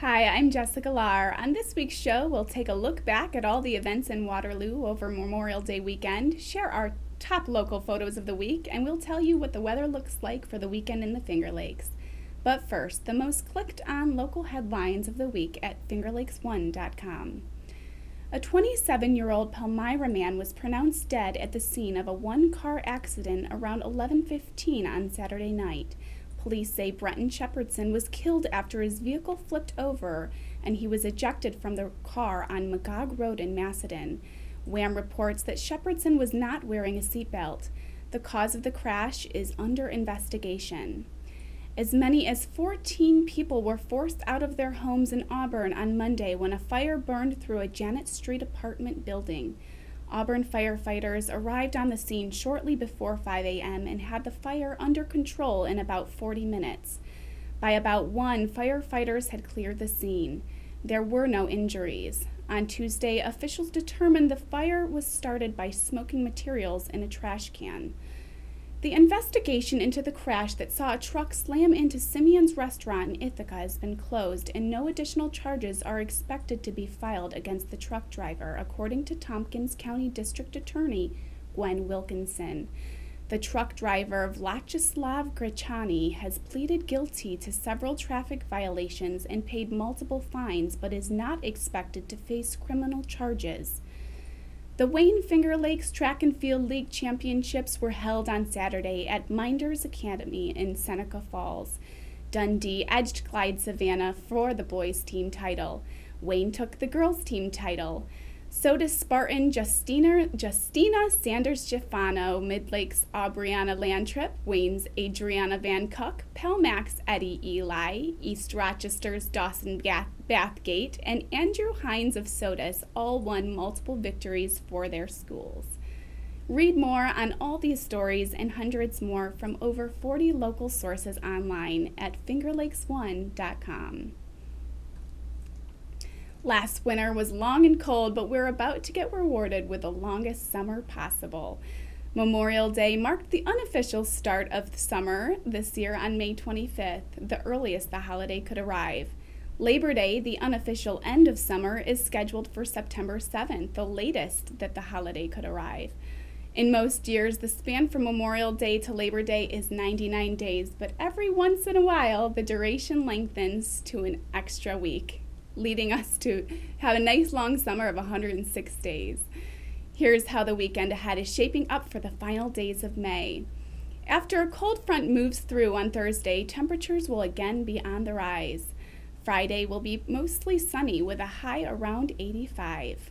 Hi, I'm Jessica Lahr. On this week's show, we'll take a look back at all the events in Waterloo over Memorial Day weekend, share our top local photos of the week, and we'll tell you what the weather looks like for the weekend in the Finger Lakes. But first, the most clicked on local headlines of the week at FingerLakes1.com. A 27-year-old Palmyra man was pronounced dead at the scene of a one-car accident around 11:15 on Saturday night. Police say Brenton Shepherdson was killed after his vehicle flipped over and he was ejected from the car on Magog Road in Macedon. WHAM reports that Shepherdson was not wearing a seatbelt. The cause of the crash is under investigation. As many as 14 people were forced out of their homes in Auburn on Monday when a fire burned through a Janet Street apartment building. Auburn firefighters arrived on the scene shortly before 5 a.m. and had the fire under control in about 40 minutes. By about 1, firefighters had cleared the scene. There were no injuries. On Tuesday, officials determined the fire was started by smoking materials in a trash can. The investigation into the crash that saw a truck slam into Simeon's restaurant in Ithaca has been closed, and no additional charges are expected to be filed against the truck driver, according to Tompkins County District Attorney Gwen Wilkinson. The truck driver, Vyacheslav Grechany, has pleaded guilty to several traffic violations and paid multiple fines, but is not expected to face criminal charges. The Wayne Finger Lakes Track and Field League Championships were held on Saturday at Minders Academy in Seneca Falls. Dundee edged Clyde Savannah for the boys' team title. Wayne took the girls' team title. So does Spartan Justina Sanders-Gifano, Mid-Lakes Aubriana Landtrip, Wayne's Adriana Van Cook, Pelmax Eddie Eli, East Rochester's Dawson Bathgate, and Andrew Hines of Sodus all won multiple victories for their schools. Read more on all these stories and hundreds more from over 40 local sources online at FingerLakes1.com. Last winter was long and cold, but we're about to get rewarded with the longest summer possible. Memorial Day marked the unofficial start of the summer this year on May 25th, the earliest the holiday could arrive. Labor Day, the unofficial end of summer, is scheduled for September 7th, the latest that the holiday could arrive. In most years, the span from Memorial Day to Labor Day is 99 days, but every once in a while, the duration lengthens to an extra week, leading us to have a nice long summer of 106 days. Here's how the weekend ahead is shaping up for the final days of May. After a cold front moves through on Thursday, temperatures will again be on the rise. Friday will be mostly sunny with a high around 85.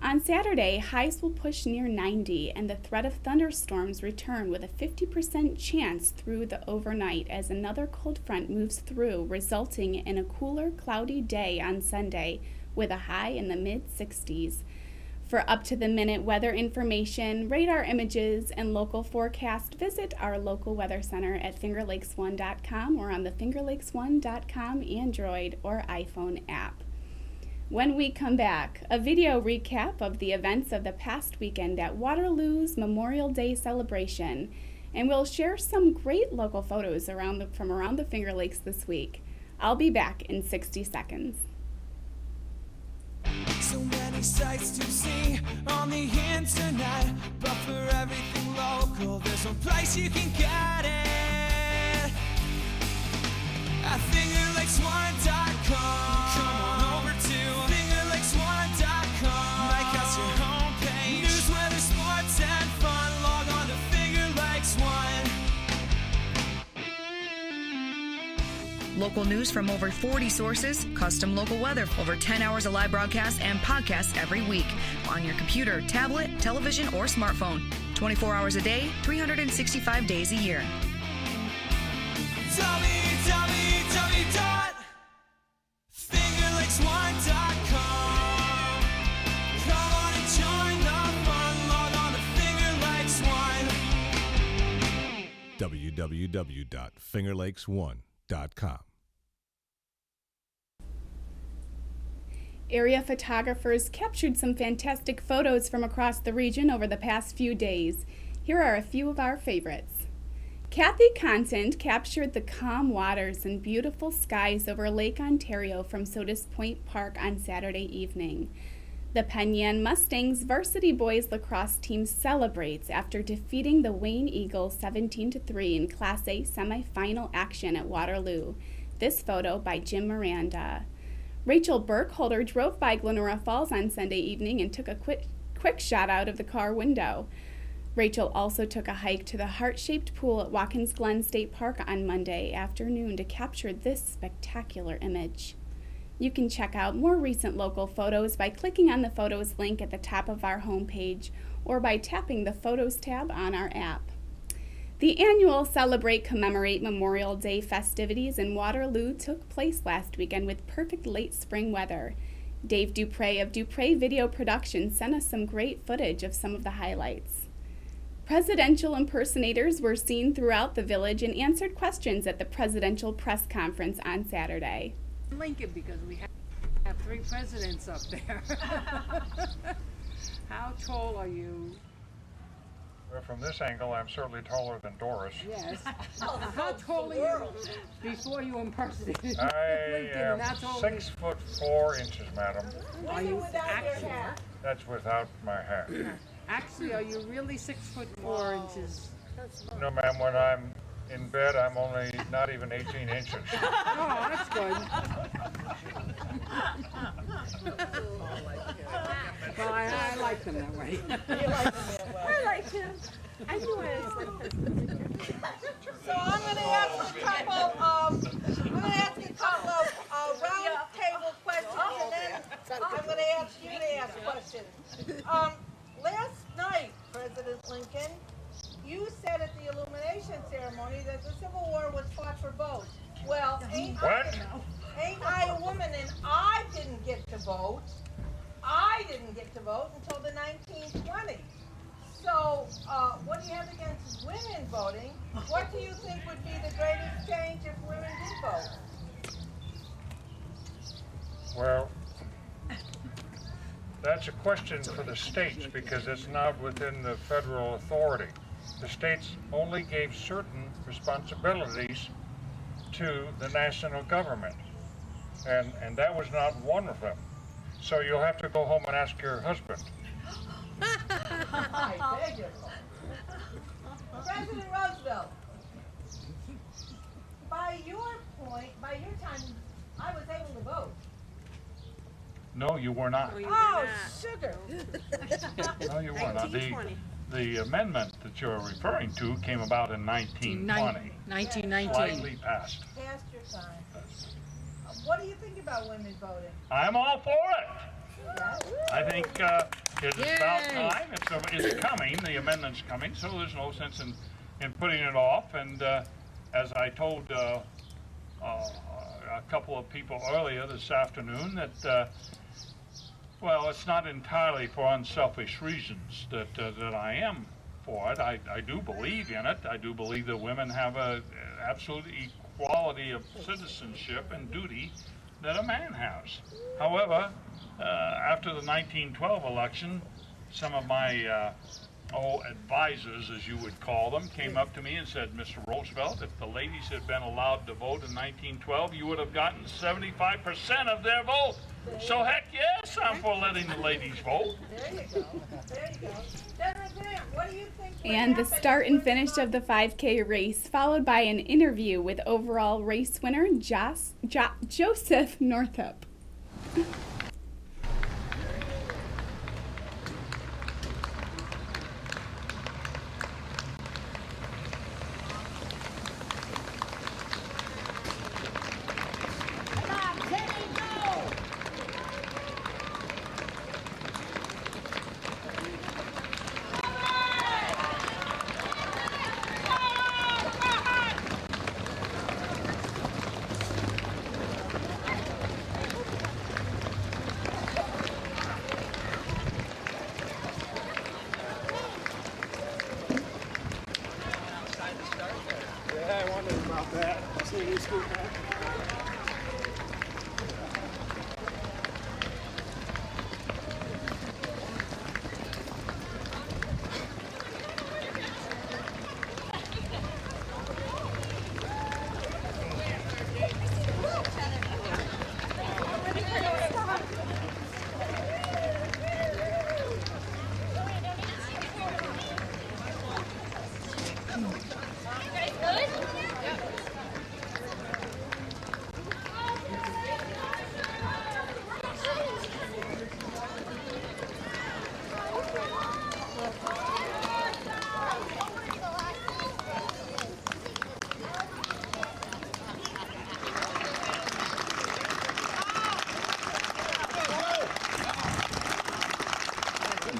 On Saturday, highs will push near 90 and the threat of thunderstorms return with a 50% chance through the overnight as another cold front moves through, resulting in a cooler, cloudy day on Sunday with a high in the mid-60s. For up-to-the-minute weather information, radar images, and local forecast, visit our local weather center at FingerLakes1.com or on the FingerLakes1.com Android or iPhone app. When we come back, a video recap of the events of the past weekend at Waterloo's Memorial Day celebration, and we'll share some great local photos from around the Finger Lakes this week. I'll be back in 60 seconds. So many sights to see on the internet, but for everything local, there's one place you can get it at FingerLakes1.com. Come on over to FingerLakes1.com. Make us your homepage. News, weather, sports, and fun. Log on to FingerLakes1. Local news from over 40 sources, custom local weather, over 10 hours of live broadcasts and podcasts every week on your computer, tablet, television, or smartphone. 24 hours a day, 365 days a year. www.fingerlakes1.com. Come on and join the fun. Log on to FingerLakes1. www.fingerlakes1.com. Area photographers captured some fantastic photos from across the region over the past few days. Here are a few of our favorites. Kathy Contant captured the calm waters and beautiful skies over Lake Ontario from Sodas Point Park on Saturday evening. The Penyan Mustangs varsity boys lacrosse team celebrates after defeating the Wayne Eagles 17-3 in Class A semifinal action at Waterloo. This photo by Jim Miranda. Rachel Burkholder drove by Glenora Falls on Sunday evening and took a quick shot out of the car window. Rachel also took a hike to the heart-shaped pool at Watkins Glen State Park on Monday afternoon to capture this spectacular image. You can check out more recent local photos by clicking on the Photos link at the top of our homepage or by tapping the Photos tab on our app. The annual Celebrate-Commemorate Memorial Day festivities in Waterloo took place last weekend with perfect late spring weather. Dave Dupre of Dupre Video Production sent us some great footage of some of the highlights. Presidential impersonators were seen throughout the village and answered questions at the presidential press conference on Saturday. Lincoln, because we have 3 presidents up there. How tall are you? Well, from this angle, I'm certainly taller than Doris. Yes. How tall are you before you impersonated Lincoln? I am That's all 6'4" madam. Are you actually? That's without my hat. Actually, are you really 6'4"? No, ma'am, when I'm in bed, I'm only not even 18 inches. Oh, that's good. Well, I like them that way. I like him. I knew I was like this. So I'm going to ask a couple of round table questions, and then I'm going to ask you to ask questions. Last night, President Lincoln, you said at the illumination ceremony that the Civil War was fought for both. Well, ain't I a woman, and I didn't get to vote. I didn't get to vote until the 1920s. So, what do you have against women voting? What do you think would be the greatest change if women did vote? Well, that's a question for the states because it's not within the federal authority. The states only gave certain responsibilities to the national government, and that was not one of them. So you'll have to go home and ask your husband. I beg you. President Roosevelt, by your time, I was able to vote. No, you were not. Oh, sugar. No, you were not. The amendment that you're referring to came about in 1920. 1919. Slightly passed. Past your time. What do you think about women voting? I'm all for it. Yes? I think it is about time. It's coming. The amendment's coming, so there's no sense in putting it off. And as I told a couple of people earlier this afternoon, that well, it's not entirely for unselfish reasons that I am for it. I do believe in it. I do believe that women have a absolute equality of citizenship and duty that a man has. However, after the 1912 election, some of my advisors, as you would call them, came up to me and said, Mr. Roosevelt, if the ladies had been allowed to vote in 1912, you would have gotten 75% of their vote. So heck yes, I'm for letting the ladies vote. There you go. There you go. General Grant, what do you think? And the start and finish of the 5K race, followed by an interview with overall race winner Joseph Northup.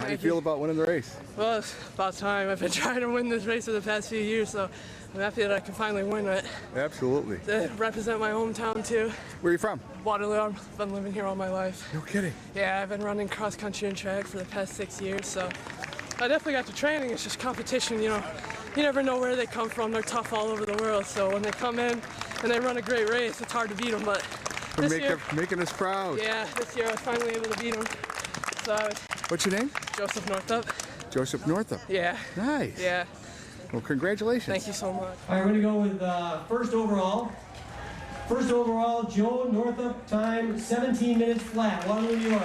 do you feel about winning the race? Well, it's about time. I've been trying to win this race for the past few years, so I'm happy that I can finally win it. Absolutely. To represent my hometown, too. Where are you from? Waterloo. I've been living here all my life. No kidding. Yeah, I've been running cross country and track for the past 6 years, so I definitely got the training. It's just competition, you know. You never know where they come from. They're tough all over the world, so when they come in and they run a great race, it's hard to beat them, but this year, making us proud. Yeah, this year I was finally able to beat them. So What's your name? Joseph Northup. Joseph Northup. Yeah. Nice. Yeah. Well, congratulations. Thank you so much. All right, we're going to go with first overall. First overall, Joe Northup, time 17 minutes flat, Waterloo, New York.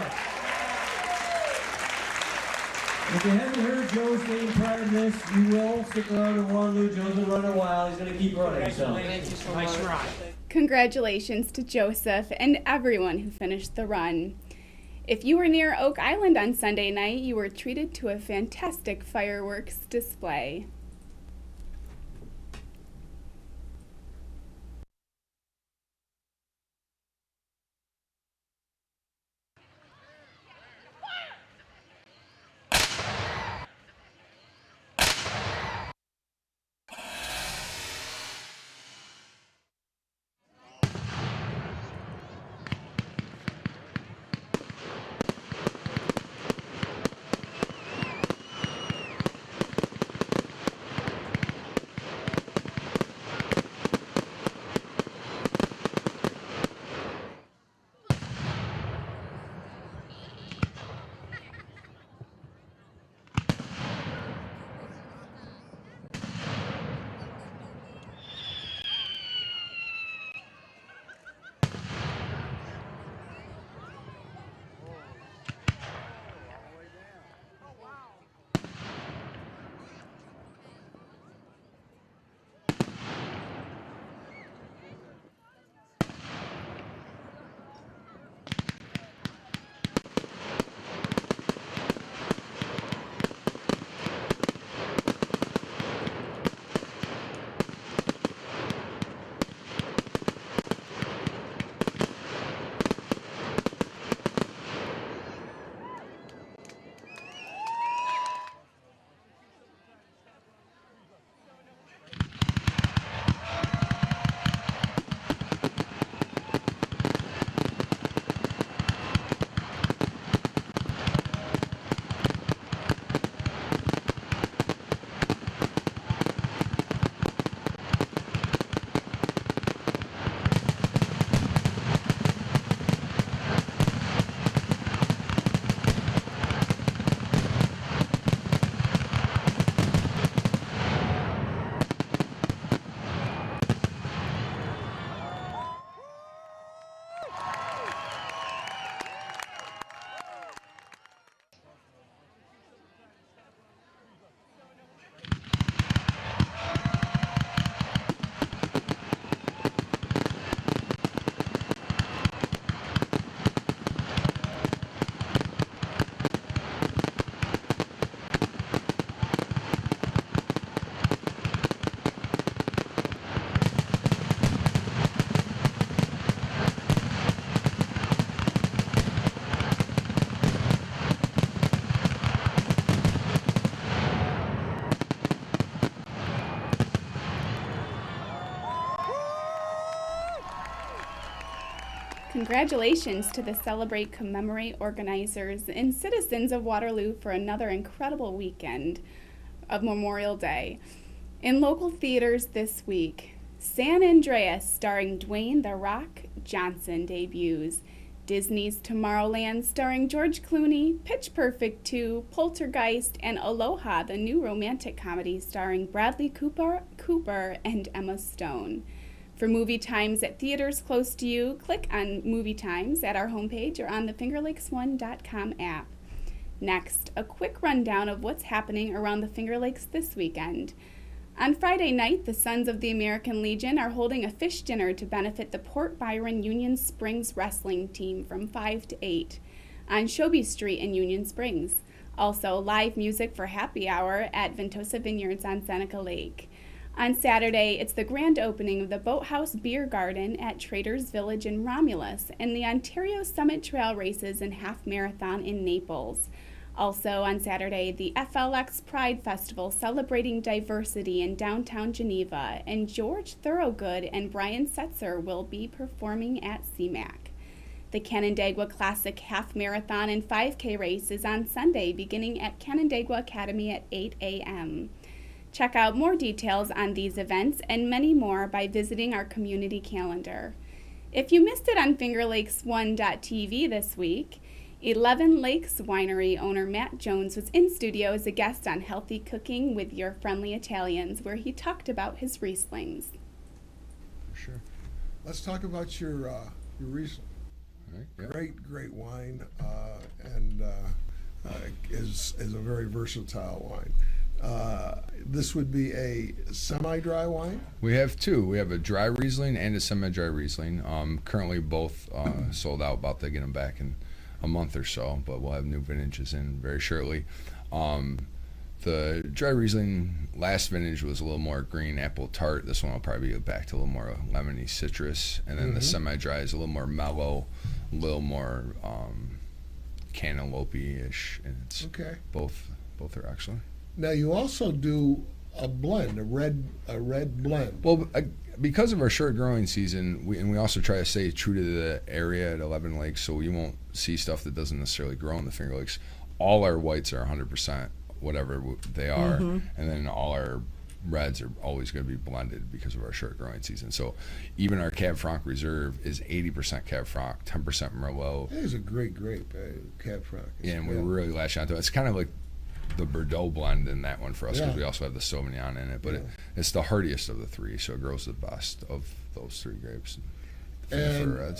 If you haven't heard Joe's name prior to this, you will stick around in Waterloo. Joe's been running a while. He's going to keep running. So. Thank you so much. Congratulations to Joseph and everyone who finished the run. If you were near Oak Island on Sunday night, you were treated to a fantastic fireworks display. Congratulations to the Celebrate-Commemorate organizers and citizens of Waterloo for another incredible weekend of Memorial Day. In local theaters this week, San Andreas starring Dwayne "The Rock" Johnson debuts, Disney's Tomorrowland starring George Clooney, Pitch Perfect 2, Poltergeist, and Aloha, the new romantic comedy starring Bradley Cooper and Emma Stone. For movie times at theaters close to you, click on Movie Times at our homepage or on the FingerLakes1.com app. Next, a quick rundown of what's happening around the Finger Lakes this weekend. On Friday night, the Sons of the American Legion are holding a fish dinner to benefit the Port Byron Union Springs wrestling team from 5 to 8 on Shobi Street in Union Springs. Also, live music for happy hour at Ventosa Vineyards on Seneca Lake. On Saturday, it's the grand opening of the Boathouse Beer Garden at Traders Village in Romulus and the Ontario Summit Trail Races and Half Marathon in Naples. Also on Saturday, the FLX Pride Festival celebrating diversity in downtown Geneva, and George Thorogood and Brian Setzer will be performing at CMAC. The Canandaigua Classic Half Marathon and 5K race is on Sunday, beginning at Canandaigua Academy at 8 a.m. Check out more details on these events and many more by visiting our community calendar. If you missed it on FingerLakes1.tv this week, 11 Lakes Winery owner Matt Jones was in studio as a guest on Healthy Cooking with Your Friendly Italians, where he talked about his Rieslings. Sure. Let's talk about your Riesling. Right, yeah. Great wine, and is a very versatile wine. This would be a semi-dry wine? We have two. We have a dry Riesling and a semi-dry Riesling. Currently both sold out, about to get them back in a month or so, but we'll have new vintages in very shortly. The dry Riesling last vintage was a little more green apple tart. This one will probably be back to a little more lemony citrus. And then the semi-dry is a little more mellow, a little more cantaloupe-ish. And it's both are excellent. Now you also do a blend, a red blend. Well, because of our short growing season, we also try to stay true to the area at 11 Lakes, so you won't see stuff that doesn't necessarily grow in the Finger Lakes. All our whites are 100%, whatever they are, and then all our reds are always going to be blended because of our short growing season. So even our Cab Franc Reserve is 80% Cab Franc, 10% Merlot. That is a great grape, Cab Franc. Yeah, and we really latch onto it. It's kind of like the Bordeaux blend in that one for us, because we also have the Sauvignon in it, but it's the hardiest of the three, so it grows the best of those three grapes. And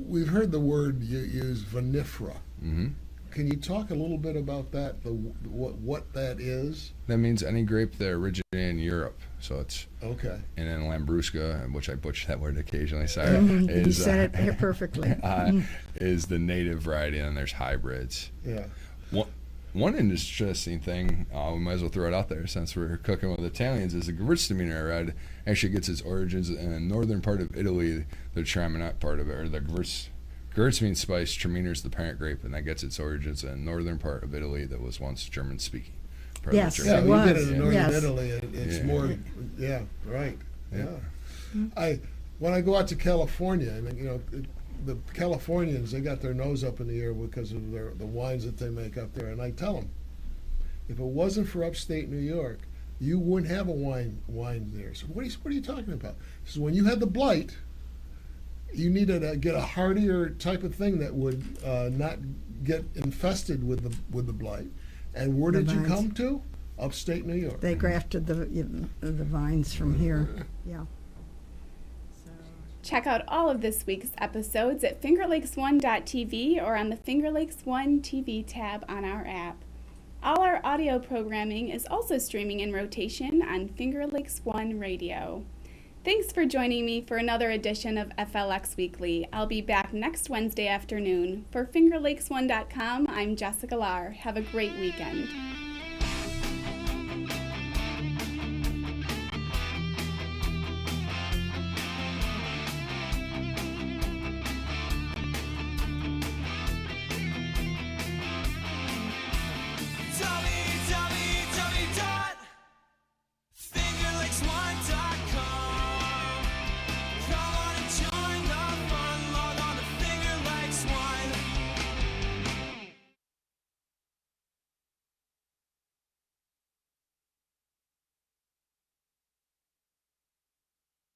we've heard the word you use, vinifera. Can you talk a little bit about that, what that is? That means any grape that originated in Europe, so it's okay. And then Lambrusca, which I butcher that word occasionally, sorry, you said it perfectly. Is the native variety, and then there's hybrids. Yeah. One interesting thing, we might as well throw it out there since we're cooking with Italians, is the Gewürztraminer red actually gets its origins in the northern part of Italy, the Traminette part of it, or the Gewürz means spice, Traminer is the parent grape, and that gets its origins in the northern part of Italy that was once German-speaking. Yes, it was. We did it in northern Italy. It's more, right. When I go out to California, and the Californians, they got their nose up in the air because of the wines that they make up there. And I tell them, if it wasn't for upstate New York, you wouldn't have a wine there. So what are you talking about? So when you had the blight, you needed to get a hardier type of thing that would not get infested with the blight. And where did you come to? Upstate New York. They grafted the vines from here. Yeah. Check out all of this week's episodes at FingerLakes1.tv or on the Finger Lakes One TV tab on our app. All our audio programming is also streaming in rotation on Finger Lakes One Radio. Thanks for joining me for another edition of FLX Weekly. I'll be back next Wednesday afternoon. For FingerLakes1.com, I'm Jessica Lahr. Have a great weekend.